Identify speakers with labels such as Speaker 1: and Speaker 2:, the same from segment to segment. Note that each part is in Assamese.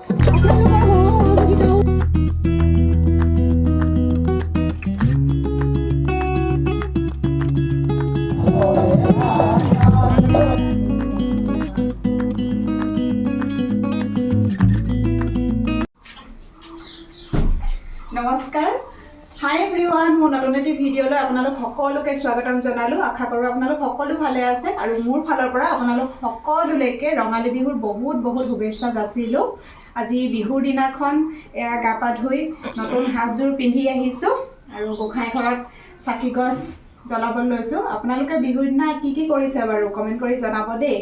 Speaker 1: নমস্কাৰ হাই এভৰিৱান মোৰ নতুন এটি ভিডিঅ'লৈ আপোনালোক সকলোকে স্বাগতম জনালোঁ আশা কৰোঁ আপোনালোক সকলো ভালে আছে আৰু মোৰ ফালৰ পৰা আপোনালোক সকলোলৈকে ৰঙালী বিহুৰ বহুত বহুত শুভেচ্ছা যাচিলোঁ আজি বিহুৰ দিনাখন এয়া গা পা ধুই নতুন সাজযোৰ পিন্ধি আহিছোঁ আৰু গোঁসাই ঘৰত চাকি গছ জ্বলাবলৈ লৈছোঁ আপোনালোকে বিহুৰ দিনা কি কি কৰিছে বাৰু কমেণ্ট কৰি জনাব দেই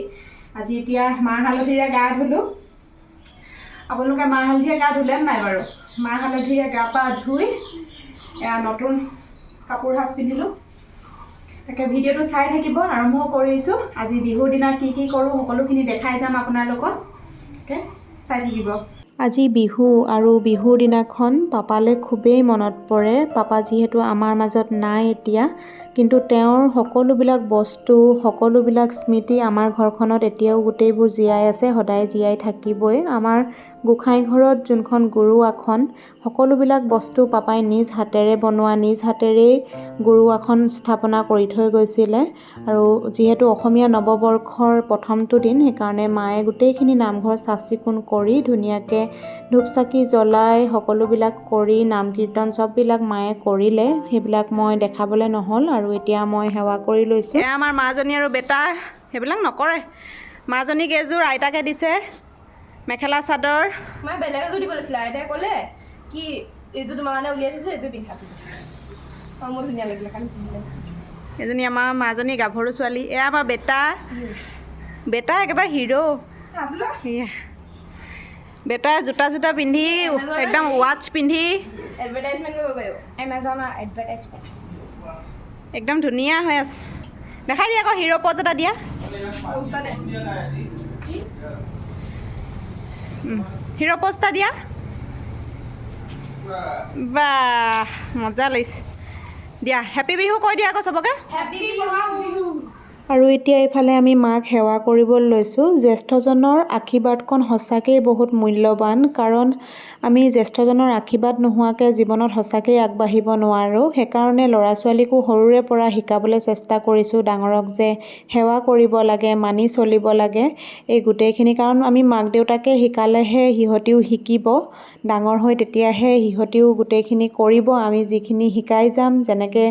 Speaker 1: আজি এতিয়া মাহ হালধিৰে গা ধুলোঁ আপোনালোকে মাহ হালধিৰে গা ধুলে নাই বাৰু মাহ হালধিৰে গা পা ধুই এয়া নতুন কাপোৰ সাজ পিন্ধিলোঁ তাকে ভিডিঅ'টো চাই থাকিব আৰম্ভ কৰিছোঁ আজি বিহুৰ দিনা কি কি কৰোঁ সকলোখিনি দেখাই যাম আপোনালোকক তাকে চাই থাকিব আজি বিহু আৰু বিহুৰ দিনাখন পাপালৈ খুবেই মনত পৰে পাপা যিহেতু আমাৰ মাজত নাই এতিয়া কিন্তু তেওঁৰ সকলোবিলাক বস্তু সকলোবিলাক স্মৃতি আমাৰ ঘৰখনত এতিয়াও গোটেইবোৰ জীয়াই আছে সদায় জীয়াই থাকিবই আমাৰ গোঁসাই ঘৰত যোনখন গুৰু আসন সকলোবিলাক বস্তু পাপাই নিজ হাতেৰে বনোৱা নিজ হাতেৰেই গুৰু আসন স্থাপনা কৰি থৈ গৈছিলে আৰু যিহেতু অসমীয়া নৱবৰ্ষৰ প্ৰথমটো দিন সেইকাৰণে মায়ে গোটেইখিনি নামঘৰ চাফ চিকুণ কৰি ধুনীয়াকৈ ধূপ চাকি জ্বলাই সকলোবিলাক কৰি নাম কীৰ্তন চববিলাক মায়ে কৰিলে সেইবিলাক মই দেখাবলৈ নহ'ল আৰু এতিয়া মই সেৱা কৰি লৈছোঁ এয়া আমাৰ মাজনী আৰু বেটা সেইবিলাক নকৰে মাজনীক এযোৰ আইতাকে দিছে মেখেলা চাদৰ
Speaker 2: মই বেলেগ এযোৰ দিব লৈছিলোঁ আইতাই ক'লে কি এইটো তোমাৰ কাৰণে উলিয়াই থৈছোঁ এইটো পিন্ধাটো অঁ মোৰ ধুনীয়া লাগিলে কাৰণে পিন্ধিলে
Speaker 1: এজনী আমাৰ মাজনী গাভৰু ছোৱালী এয়া আমাৰ বেটা বেটা একেবাৰে হিৰো সেয়া বেটা জোতা চোতা পিন্ধি একদম ৱাটছ পিন্ধি
Speaker 2: এডভাৰটাইজমেণ্ট কৰিব পাৰিব এমাজনৰ এডভাৰটাইজমেণ্ট
Speaker 1: একদম ধুনীয়া হৈ আছে দেখাই দিয়া আকৌ হিৰো পজ এটা দিয়া হিৰো পজ এটা দিয়া বাহ মজা লাগিছে দিয়া হেপী বিহু কৈ দিয়া আকৌ চবকে
Speaker 2: হেপী বিহু
Speaker 1: আৰু এতিয়া এইফালে আমি মাক সেৱা কৰিবলৈ লৈছোঁ জ্যেষ্ঠজনৰ আশীৰ্বাদকণ সঁচাকৈয়ে বহুত মূল্যৱান কাৰণ আমি জ্যেষ্ঠজনৰ আশীৰ্বাদ নোহোৱাকৈ জীৱনত সঁচাকৈয়ে আগবাঢ়িব নোৱাৰোঁ সেইকাৰণে ল'ৰা ছোৱালীকো সৰুৰে পৰা শিকাবলৈ চেষ্টা কৰিছোঁ ডাঙৰক যে সেৱা কৰিব লাগে মানি চলিব লাগে এই গোটেইখিনি কাৰণ আমি মাক দেউতাকে শিকালেহে সিহঁতিও শিকিব ডাঙৰ হৈ তেতিয়াহে সিহঁতিও গোটেইখিনি কৰিব আমি যিখিনি শিকাই যাম যেনেকৈ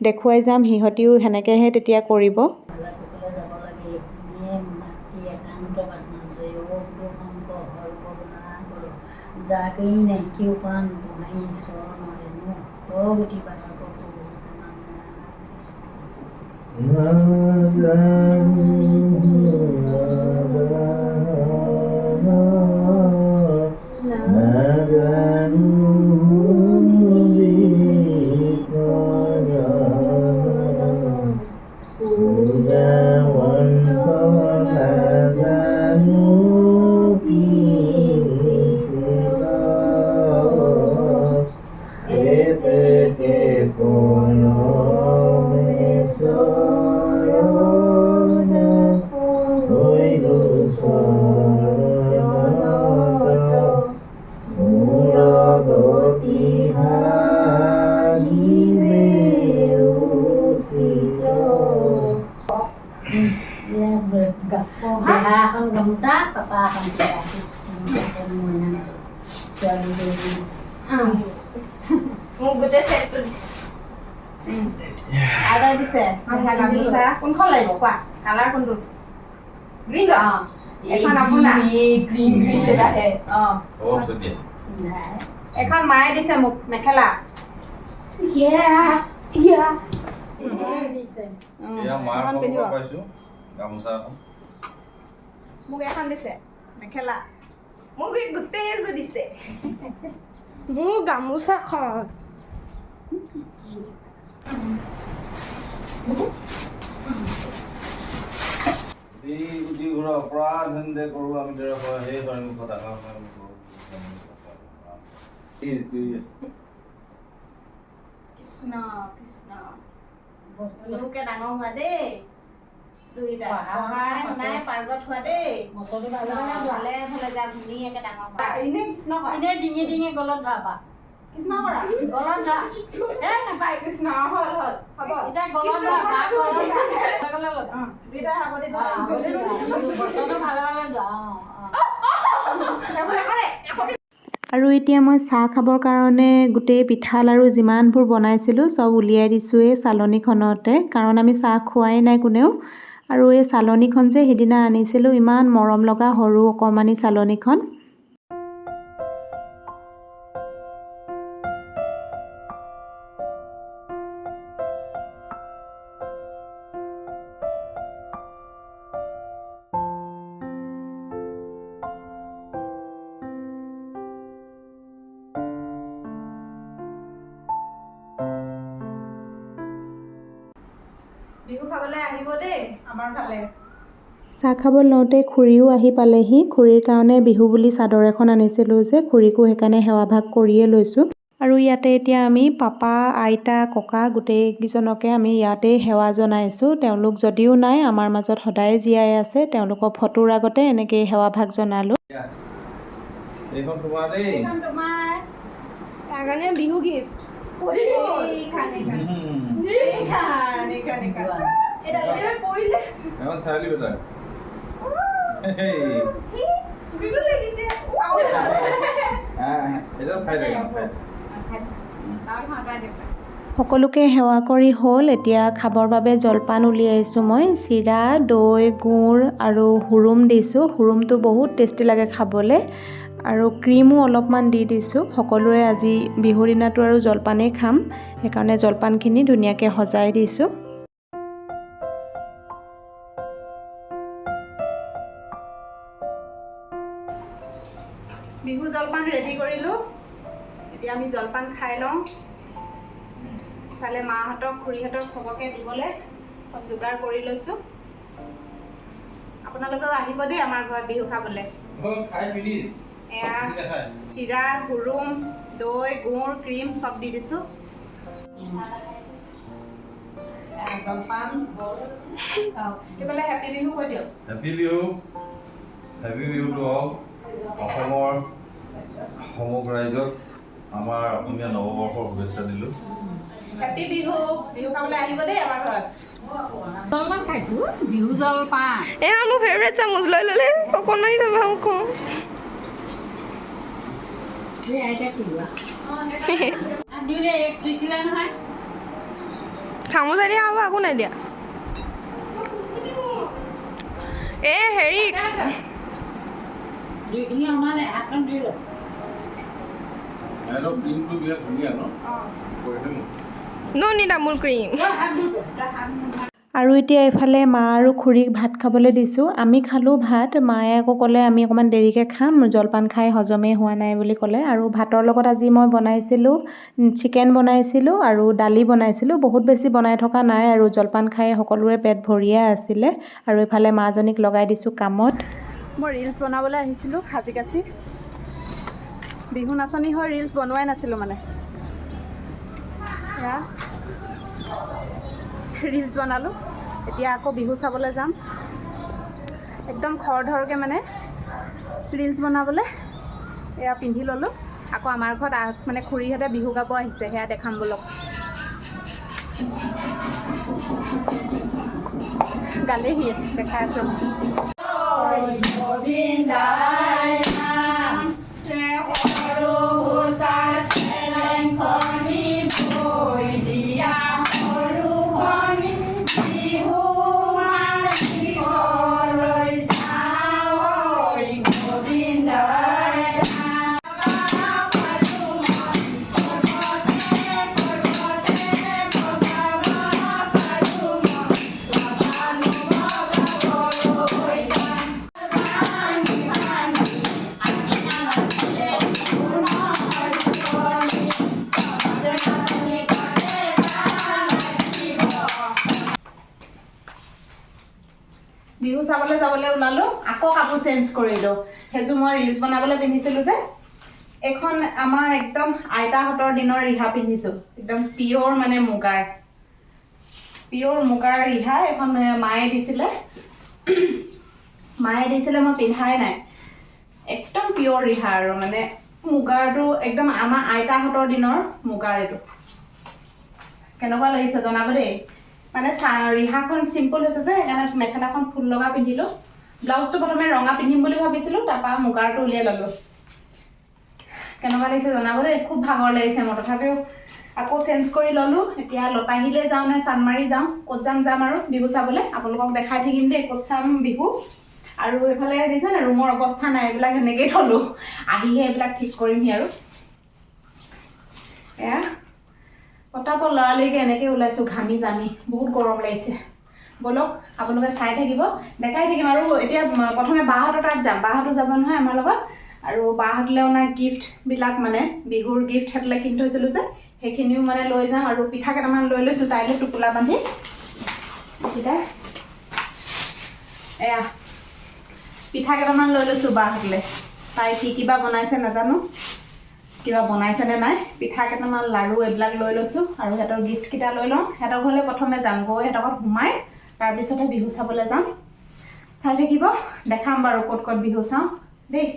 Speaker 1: দেখুৱাই যাম সিহঁতিও সেনেকৈহে তেতিয়া কৰিব
Speaker 3: যাব লাগে মাতৃ একান্ত বাণী যাকেই নাইকিয় পান তোমায় ঈশ্বৰ অগতি এখন গামোচা পাপা এখন
Speaker 2: মোক গোটেই চেটটো দিছে
Speaker 1: আদাই দিছে গামোচা কোনখন লাগিব কোৱা কালাৰ কোনটো
Speaker 2: গ্ৰীণ অঁ
Speaker 1: এখন আপোনাৰ
Speaker 2: গ্ৰীণ এটাহে অঁ
Speaker 1: এখন মায়ে দিছে মোক মেখেলা মোক এখন দিছে মেখেলা
Speaker 2: মোক গোটেই এযোৰ দিছে
Speaker 4: মোৰ গামোচাখন
Speaker 5: অপৰাধ কৰোঁ আমি সেই সন্মুখত
Speaker 1: কৃষ্ণ কৃষ্ণ সৰুকে ডাঙৰ হোৱা দেই দুইটা পঢ়াই শুনাই পাৰ্গত হোৱা দেই
Speaker 3: মচলি ভালে ভালে যোৱা
Speaker 1: ভালে ভালে যা ধুনীয়াকে ডাঙৰ হোৱা এনে কৃষ্ণ কৰা
Speaker 3: এনেই ডিঙি ডিঙি গলত ধৰাবা
Speaker 1: কৃষ্ণ কৰা
Speaker 3: গলত ধৰা নাপায়
Speaker 1: কৃষ্ণ হ'ল হ'ব
Speaker 3: এতিয়া গলত ধৰা গলে
Speaker 1: দুইটা সাৱধি
Speaker 3: বছৰটো ভালে ভালে যোৱা
Speaker 6: আৰু এতিয়া মই চাহ খাবৰ কাৰণে গোটেই পিঠা লাড়ু যিমানবোৰ বনাইছিলোঁ চব উলিয়াই দিছোঁ এই চালনীখনতে, কাৰণ আমি চাহ খোৱাই নাই কোনেও। আৰু এই চালনীখন যে সিদিনা আনিছিলোঁ, ইমান মৰম লগা সৰু অকণমানি চালনীখন।
Speaker 1: বিহু খাবলৈ আহিব দেই আমাৰ ফালে।
Speaker 6: চাহ খাব লওঁতে খুৰীও আহি পালেহি। খুৰীৰ কাৰণে বিহু বুলি চাদৰ এখন আনিছিলোঁ যে, খুৰীকো সেইকাৰণে সেৱা ভাগ কৰিয়ে লৈছোঁ। আৰু ইয়াতে এতিয়া আমি পাপা, আইতা, ককা গোটেইকেইজনকে আমি ইয়াতেই সেৱা জনাইছোঁ। তেওঁলোক যদিও নাই, আমাৰ মাজত সদায় জীয়াই আছে। তেওঁলোকৰ ফটোৰ আগতে এনেকেই সেৱা ভাগ জনালোঁ।
Speaker 5: এইখন তোমাৰ দেই।
Speaker 1: এইখন তোমাৰ
Speaker 2: তাৰ কাৰণে বিহু গিফ্ট
Speaker 5: এখন চাৰ্লি বেটা এটা খাই থাকে
Speaker 6: সকলোকে সেৱা কৰি হ'ল। এতিয়া খাবৰ বাবে জলপান উলিয়াইছোঁ মই। চিৰা, দৈ, গুড় আৰু হুৰুম দিছোঁ। হুৰুমটো বহুত টেষ্টি লাগে খাবলৈ, আৰু ক্ৰীমো অলপমান দি দিছোঁ। সকলোৰে আজি বিহুৰ দিনাটো আৰু জলপানেই খাম, সেইকাৰণে জলপানখিনি ধুনীয়াকৈ সজাই দিছোঁ।
Speaker 1: বিহু জলপান ৰেডি কৰিলোঁ। এতিয়া আমি জলপান খাই লওঁ। ইফালে মাহঁতক খুৰীহঁতক চবকে দিবলৈ চব যোগাৰ কৰি লৈছোঁ। আপোনালোকেও আহিব দেই আমাৰ ঘৰত বিহু খাবলৈ।
Speaker 5: খাই ফিনিছ
Speaker 1: এয়া চিৰা, হুৰুম, দৈ, গুড়, ক্ৰীম চব দি দিছোঁ। জলপান এইফালে হেপী বিহু কৈ দিয়ক।
Speaker 5: হেপী বিহু। হেপী বিহুটো হওক অসমৰ সমগ্ৰ ৰাইজক আমাৰ অসমীয়া নৱবৰ্ষৰ শুভেচ্ছা দিলোঁ।
Speaker 1: হেপী বিহু। বিহু খাবলৈ আহিব দেই আমাৰ ঘৰত।
Speaker 3: জলপান খাইছোঁ, বিহু জলপান
Speaker 2: এয়া মোৰ ফেভৰেট চামুচ লৈ ল'লে অকণমানি চামুচ কওঁ
Speaker 3: আইতা কিবা দুইটা এক চুইছিলে নহয়।
Speaker 2: চামুচ আনি খাব একো নাই দিয়া। এই হেৰি
Speaker 3: দুইখিনি অনালে হাতখন ধুই লওঁ।
Speaker 5: সিহঁতৰ ক্ৰীমটো বিৰাট ধুনীয়া ন? কৰিছে
Speaker 2: নো নিড আমুল ক্ৰীম।
Speaker 6: আৰু এতিয়া এইফালে মা আৰু খুৰীক ভাত খাবলৈ দিছোঁ। আমি খালোঁ ভাত, মায়ে আকৌ ক'লে আমি অকণমান দেৰিকৈ খাম, জলপান খাই হজমেই হোৱা নাই বুলি ক'লে। আৰু ভাতৰ লগত আজি মই বনাইছিলোঁ চিকেন বনাইছিলোঁ আৰু দালি বনাইছিলোঁ। বহুত বেছি বনাই থকা নাই, আৰু জলপান খাই সকলোৰে পেট ভৰিয়ে আছিলে। আৰু এইফালে মাজনীক লগাই দিছোঁ কামত।
Speaker 1: মই ৰিলছ বনাবলৈ আহিছিলোঁ সাজি কাচি। বিহু নাচনি হৈ ৰিলছ বনোৱাই নাছিলোঁ মানে। এয়া ৰিলছ বনালোঁ। এতিয়া আকৌ বিহু চাবলৈ যাম। একদম খৰধৰকৈ মানে ৰিলছ বনাবলৈ এয়া পিন্ধি ল'লোঁ। আকৌ আমাৰ ঘৰত মানে খুৰীহঁতে বিহু গাব আহিছে, সেয়া দেখাম বলক। গালেহি দেখাই আছোঁ। বিহু চাবলৈ যাবলৈ ওলালোঁ। আকৌ কাপোৰ চেঞ্জ কৰিলোঁ। সেইযোৰ মই ৰিলছ বনাবলৈ পিন্ধিছিলোঁ যে, এইখন আমাৰ একদম আইতাহঁতৰ দিনৰ ৰিহা পিন্ধিছোঁ। একদম পিয়'ৰ মানে মুগাৰ। পিয়'ৰ মুগাৰ ৰিহা এখন মায়ে দিছিলে মই পিন্ধাই নাই একদম পিয়'ৰ ৰিহা আৰু মানে মুগাৰটো একদম আমাৰ আইতাহঁতৰ দিনৰ মুগাৰ এইটো কেনেকুৱা লাগিছে জনাব দেই মানে ৰিহাখন চিম্পল হৈছে যে সেইকাৰণে মেখেলাখন ফুল লগা পিন্ধিলোঁ ব্লাউজটো প্ৰথমে ৰঙা পিন্ধিম বুলি ভাবিছিলোঁ তাৰপৰা মুগাৰটো উলিয়াই ল'লোঁ কেনেকুৱা লাগিছে জনাব দেই খুব ভাগৰ লাগিছে মই তথাপিও আকৌ চেঞ্জ কৰি ল'লোঁ এতিয়া লতাহিলে যাওঁ নে চানমাৰি যাওঁ ক'ত যাম আৰু বিহু চাবলৈ আপোনালোকক দেখাই থাকিম দেই ক'ত চাম বিহু আৰু এইফালে দিছে নে ৰুমৰ অৱস্থা নাই এইবিলাক সেনেকৈয়ে থ'লোঁ আহিহে এইবিলাক ঠিক কৰিমহি আৰু এয়া পতাপত লৰালৰিকৈ এনেকৈ ওলাইছোঁ ঘামি জামি বহুত গৰম লাগিছে ব'লক আপোনালোকে চাই থাকিব দেখাই থাকিম আৰু এতিয়া প্ৰথমে বাহঁতৰ তাত যাম বাহঁতো যাব নহয় আমাৰ লগত আৰু বাহঁতলৈ অনা গিফ্টবিলাক মানে বিহুৰ গিফ্ট সেইটোলৈ কিনি থৈছিলোঁ যে সেইখিনিও মানে লৈ যাম আৰু পিঠা কেইটামান লৈ লৈছোঁ তাইলৈ টোপোলা বান্ধি এতিয়া এয়া পিঠা কেইটামান লৈ লৈছোঁ বাহঁতলৈ তাই কি কিবা বনাইছে নাজানো কিবা বনাইছেনে নাই পিঠা কেইটামান লাড়ু এইবিলাক লৈ লৈছোঁ আৰু সিহঁতৰ গিফ্টকেইটা লৈ লওঁ সিহঁতৰ ঘৰলৈ প্ৰথমে যাম গৈ সিহঁতৰ ঘৰত সোমাই তাৰপিছতহে বিহু চাবলৈ যাম চাই থাকিব দেখাম বাৰু ক'ত ক'ত বিহু চাওঁ দেই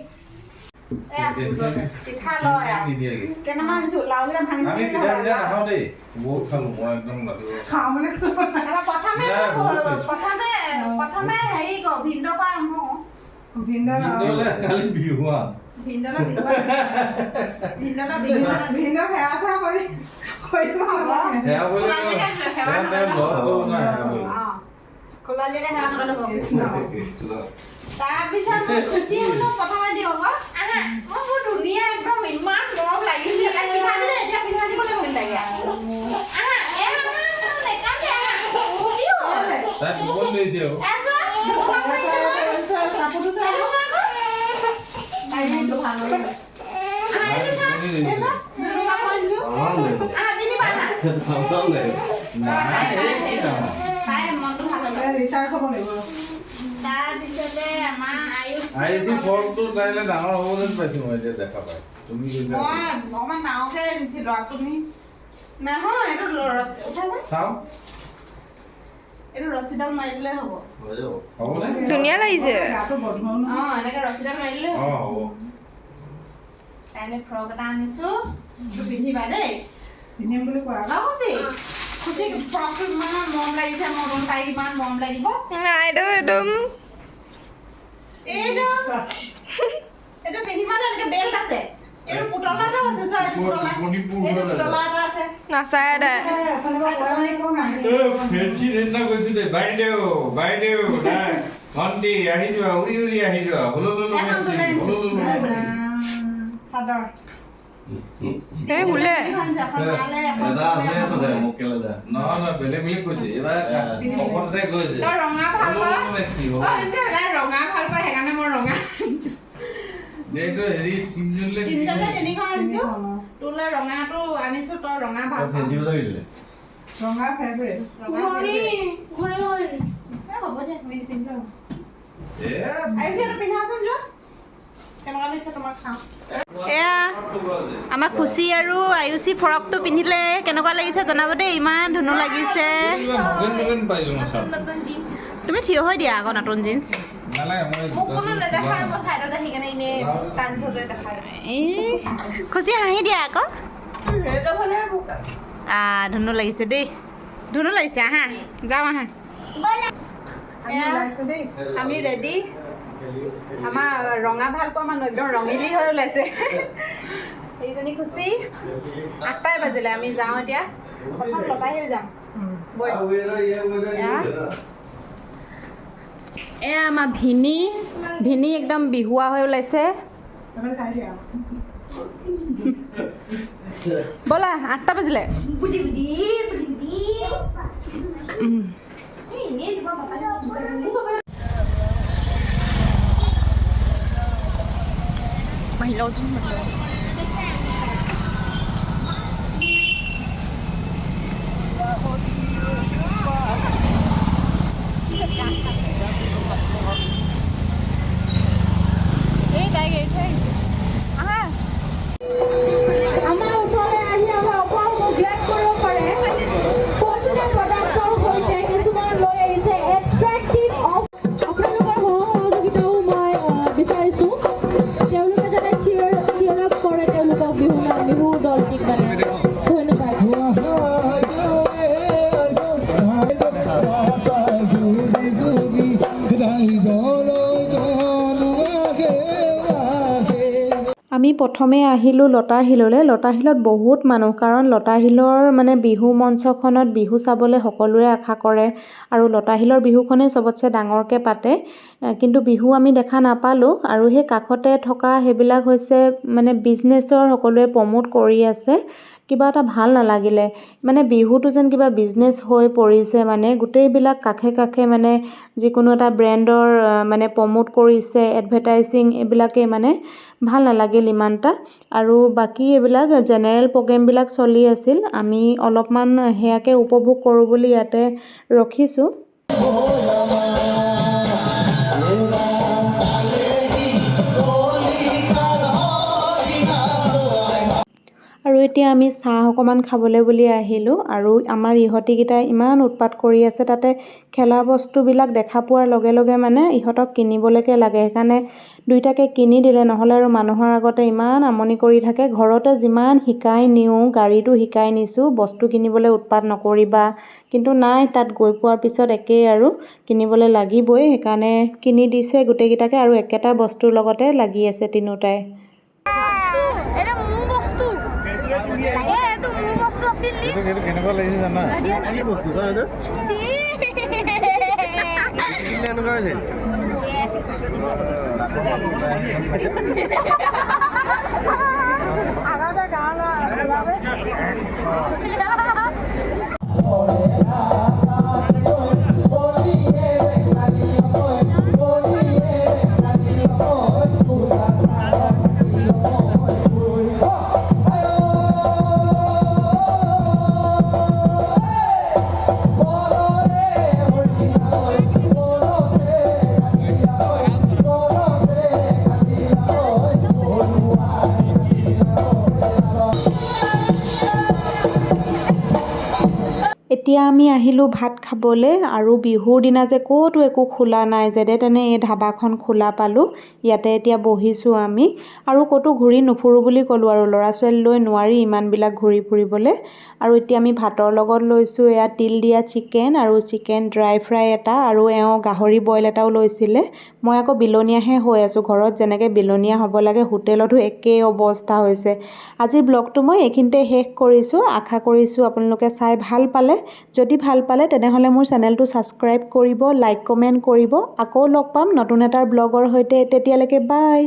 Speaker 1: পিঠা লয় কেইটামান আনিছোঁ লাওকেইটা ভাঙি প্ৰথমে হেৰি কওঁ ভিন্দৰ পৰা আৰম্ভ কৰোঁ তাৰপিছত খুচি হ'লেও প্ৰথমে দিওঁ আকৌ মই বৰ ধুনীয়া একদম ইমান মৰম লাগিছে পিঠা দিলে এতিয়া পিঠা দিবলৈ ভুল লাগে ৰিচাৰ্জ হ'ব লাগিব তাৰপিছতে আমাৰ
Speaker 5: আইচি ফলটো তাইলে ডাঙৰ হ'ব যেন পাইছোঁ মই এতিয়া দেখা পাই তুমি
Speaker 1: মই অকণমান ডাঙৰকৈ আনিছিলোঁ আপুনি নহয় এইটো উঠাইছে
Speaker 5: চাওঁ
Speaker 1: এইটো ৰছীডাল মাৰি দিলে হ'ব
Speaker 5: হ'বনে
Speaker 2: ধুনীয়া লাগিছে
Speaker 1: অঁ এনেকৈ ৰছীডাল মাৰি দিলে
Speaker 5: অঁ হ'ব
Speaker 1: কাইলৈ ফ্ৰক এটা আনিছোঁ পিন্ধিবা দেই পিন্ধিম বুলি কোৱা খুচি খুচি ফ্ৰকটো ইমান মৰম লাগিছে মোৰ তাইক ইমান মৰম লাগিব
Speaker 2: একদম
Speaker 1: এইটো পিন্ধিবা এনেকৈ বেল্ট আছে এইটো পুতলাটো আছে চোৱা পুতলা এটা আছে
Speaker 2: নাচায় দে
Speaker 5: ফেঞ্চি নিচিনা কৈছোঁ দে বাইদেউ নাই ভণ্টি আহি যোৱা উৰি আহি যোৱা
Speaker 1: চাদৰ
Speaker 2: এই বোলে
Speaker 5: নহয় বেলেগ বেলেগ কৈছে এইবাৰ কৈছে
Speaker 1: তই ৰঙা ভাল পাওঁ ৰঙা ভাল পাওঁ সেইকাৰণে মই ৰঙা আনিছোঁ
Speaker 5: হেৰি তিনিজনলৈ
Speaker 1: তিনিখন আনিছোঁ তোলৈ ৰঙাটো আনিছোঁ তই ৰঙা ভাল পাওঁ ৰঙা ফেভৰেট হ'ব দে তুমি পিন্ধি আহিছে এইটো পিন্ধাচোন যোৱা কেনেকুৱা লাগিছে তোমাক চাওঁ
Speaker 2: এয়া আমাৰ খুচি আৰু আয়ুষী ফ্ৰকটো পিন্ধিলে কেনেকুৱা লাগিছে জনাব দেই ইমান ধুনু লাগিছে তুমি থিয় হৈ দিয়া আকৌ নতুন জিন্স এই খুচি হাঁহি দিয়া আকৌ ধুনু লাগিছে দেই ধুনু লাগিছে আহা যাওঁ আহা
Speaker 1: আমি ৰেডি আমাৰ ৰঙা ভাল পোৱা মানুহ একদম ৰঙিলী হৈ ওলাইছে এইজনী খুচি 8টাই বাজিলে আমি যাওঁ এতিয়া প্ৰথম লতাহিল যাম
Speaker 6: এয়া আমাৰ ভিনি একদম বিহুৱা হৈ ওলাইছে ব'লা 8টা বাজিলে
Speaker 4: আমাৰ ওচৰলৈ আহি আমাৰ উপহাৰসমূহ গ্ৰেড কৰিব পাৰে ফৰ্চুনেট প্ৰডাক্টৰ সৈতে
Speaker 6: আমি প্ৰথমে আহিলোঁ লতাশিললৈ। লতাশিলত বহুত মানুহ, কাৰণ লতাশিলৰ মানে বিহু মঞ্চখনত বিহু চাবলৈ সকলোৰে আশা কৰে আৰু লতাশিলৰ বিহুখনেই চবতছে ডাঙৰকৈ পাতে। কিন্তু বিহু আমি দেখা নাপালোঁ। আৰু সেই কাষতে থকা সেইবিলাক হৈছে মানে বিজনেছৰ, সকলোৱে প্ৰমোট কৰি আছে। কিবা এটা ভাল নালাগিলে, মানে বিহুটো যেন কিবা বিজনেছ হৈ পৰিছে। মানে গোটেইবিলাক কাষে কাষে মানে যিকোনো এটা ব্ৰেণ্ডৰ মানে প্ৰমোট কৰিছে, এডভাৰটাইজিং, এইবিলাকেই মানে ভাল নালাগিল ইমান এটা। আৰু বাকী এইবিলাক জেনেৰেল প্ৰগ্ৰেমবিলাক চলি আছিল। আমি অলপমান সেয়াকে উপভোগ কৰোঁ বুলি ইয়াতে ৰখিছোঁ। আৰু এতিয়া আমি চাহ অকণমান খাবলৈ বুলি আহিলোঁ। আৰু আমাৰ ইহঁতিকেইটাই ইমান উৎপাত কৰি আছে, তাতে খেলা বস্তুবিলাক দেখা পোৱাৰ লগে লগে মানে ইহঁতক কিনিবলৈকে লাগে। সেইকাৰণে দুইটাকে কিনি দিলে, নহ'লে আৰু মানুহৰ আগতে ইমান আমনি কৰি থাকে। ঘৰতে যিমান শিকাই নিওঁ, গাড়ীটো শিকাই নিছোঁ বস্তু কিনিবলৈ উৎপাত নকৰিবা, কিন্তু নাই, তাত গৈ পোৱাৰ পিছত একেই আৰু কিনিবলৈ লাগিবই। সেইকাৰণে কিনি দিছে গোটেইকেইটাকে, আৰু একেটা বস্তুৰ লগতে লাগি আছে তিনিওটাই।
Speaker 5: কেনেকুৱা লাগিছে জানা? কি বস্তু চাই এনেকুৱা হৈছে।
Speaker 6: এতিয়া আমি আহিলোঁ ভাত খাবলৈ। আৰু বিহুৰ দিনা যে ক'তো একো খোলা নাই, যেনে তেনে এই ধাবাখন খোলা পালোঁ। ইয়াতে এতিয়া বহিছোঁ আমি। আৰু ক'তো ঘূৰি নুফুৰোঁ বুলি ক'লোঁ, আৰু ল'ৰা ছোৱালী লৈ নোৱাৰি ইমানবিলাক ঘূৰি ফুৰিবলৈ। আৰু এতিয়া আমি ভাতৰ লগত লৈছোঁ এয়া তিল দিয়া চিকেন, আৰু চিকেন ড্ৰাই ফ্ৰাই এটা, আৰু গাহৰি বইল এটাও লৈছিলে। মই আকৌ বিলনীয়াহে হৈ আছোঁ। ঘৰত যেনেকৈ বিলনীয়া হ'ব লাগে, হোটেলতো একেই অৱস্থা হৈছে। আজিৰ ব্লগটো মই এইখিনিতে শেষ কৰিছোঁ। আশা কৰিছোঁ আপোনালোকে চাই ভাল পালে। যদি ভাল পালে তেনেহ'লে মোৰ চেনেলটো ছাবস্ক্ৰাইব কৰিব, লাইক কমেণ্ট কৰিব। আকৌ লগ পাম নতুন এটা ব্লগৰ সৈতে। তেতিয়ালৈকে বাই।